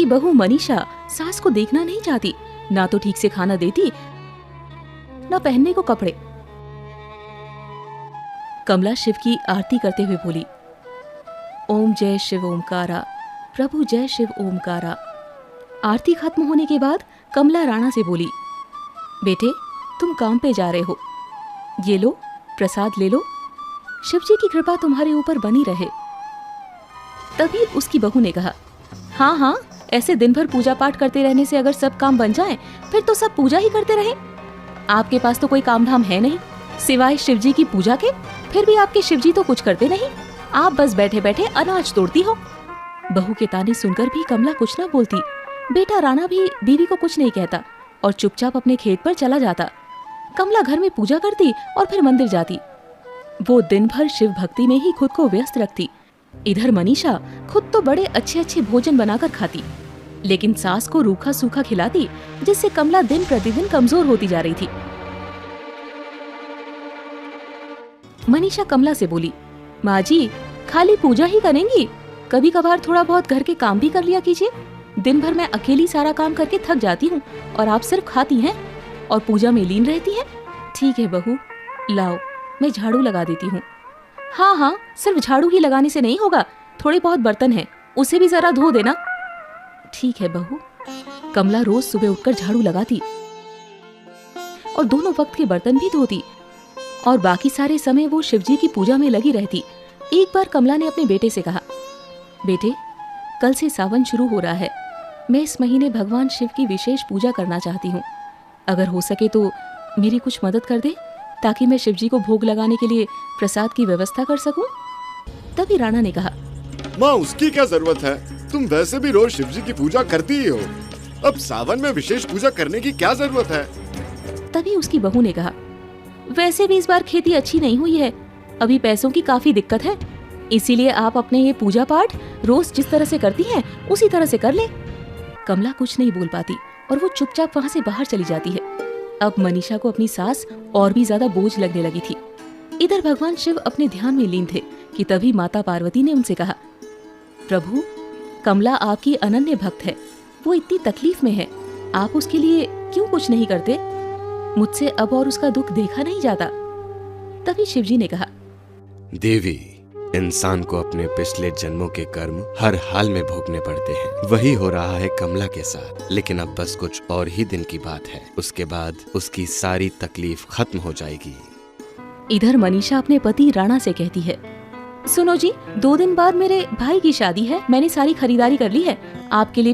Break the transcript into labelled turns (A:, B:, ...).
A: उसकी बहू मनीषा सास को देखना नहीं चाहती, ना तो ठीक से खाना देती, ना पहनने को कपड़े। कमला शिव की आरती करते हुए बोली, ओम जय शिव ओमकारा, प्रभु जय शिव ओमकारा। आरती खत्म होने के बाद कमला राणा से बोली, बेटे तुम काम पे जा रहे हो, ये लो प्रसाद ले लो, शिव जी की कृपा तुम्हारे ऊपर बनी रहे। तभी उसकी बहू ने कहा, हाँ हाँ, ऐसे दिन भर पूजा पाठ करते रहने से अगर सब काम बन जाए फिर तो सब पूजा ही करते रहे। आपके पास तो कोई काम धाम है नहीं सिवाय शिव जी की पूजा के, फिर भी आपके शिव जी तो कुछ करते नहीं, आप बस बैठे बैठे अनाज तोड़ती हो। बहू के ताने सुनकर भी कमला कुछ न बोलती। बेटा राणा भी बीवी को कुछ नहीं कहता और चुपचाप अपने खेत पर चला जाता। कमला घर में पूजा करती और फिर मंदिर जाती। वो दिन भर शिव भक्ति में ही खुद को व्यस्त रखती। इधर मनीषा खुद तो बड़े अच्छे अच्छे भोजन बनाकर खाती, लेकिन सास को रूखा सूखा खिलाती, जिससे कमला दिन प्रतिदिन कमजोर होती जा रही थी। मनीषा कमला से बोली, माँ जी खाली पूजा ही करेंगी, कभी कभार थोड़ा बहुत घर के काम भी कर लिया कीजिए। दिन भर मैं अकेली सारा काम करके थक जाती हूँ और आप सिर्फ खाती हैं और पूजा में लीन रहती हैं। ठीक है बहू, लाओ मैं झाड़ू लगा देती हूँ। हाँ हाँ, सिर्फ झाड़ू ही लगाने से नहीं होगा, थोड़े बहुत बर्तन हैं, उसे भी जरा धो देना। ठीक है बहू। कमला रोज सुबह उठकर झाड़ू लगाती और दोनों वक्त के बर्तन भी धोती और बाकी सारे समय वो शिवजी की पूजा में लगी रहती। एक बार कमला ने अपने बेटे से कहा, बेटे कल से सावन शुरू हो रहा है, मैं इस महीने भगवान शिव की विशेष पूजा करना चाहती हूँ, अगर हो सके तो मेरी कुछ मदद कर दे ताकि मैं शिवजी को भोग लगाने के लिए प्रसाद की व्यवस्था कर सकूं। तभी राणा ने कहा,
B: माँ उसकी क्या जरूरत है, तुम वैसे भी रोज शिवजी की पूजा करती ही हो, अब सावन में विशेष पूजा करने की क्या जरूरत है।
A: तभी उसकी बहू ने कहा, वैसे भी इस बार खेती अच्छी नहीं हुई है, अभी पैसों की काफी दिक्कत है, इसीलिए आप अपने ये पूजा पाठ रोज जिस तरह से करती हैं उसी तरह से कर ले। कमला कुछ नहीं बोल पाती और वो चुपचाप वहाँ से बाहर चली जाती है। अब मनीषा को अपनी सास और भी ज्यादा बोझ लगने लगी थी। इधर भगवान शिव अपने ध्यान में लीन थे कि तभी माता पार्वती ने उनसे कहा, प्रभु कमला आपकी अनन्य भक्त है, वो इतनी तकलीफ में है, आप उसके लिए क्यों कुछ नहीं करते, मुझसे अब और उसका दुख देखा नहीं जाता। तभी शिवजी ने कहा,
C: देवी इंसान को अपने पिछले जन्मों के कर्म हर हाल में भोगने पड़ते हैं, वही हो रहा है कमला के साथ, लेकिन अब बस कुछ और ही दिन की बात है, उसके बाद उसकी सारी तकलीफ खत्म हो जाएगी।
A: इधर मनीषा अपने पति राणा से कहती है, सुनो जी 2 दिन बाद मेरे भाई की शादी है, मैंने सारी खरीदारी कर ली है, आपके लिए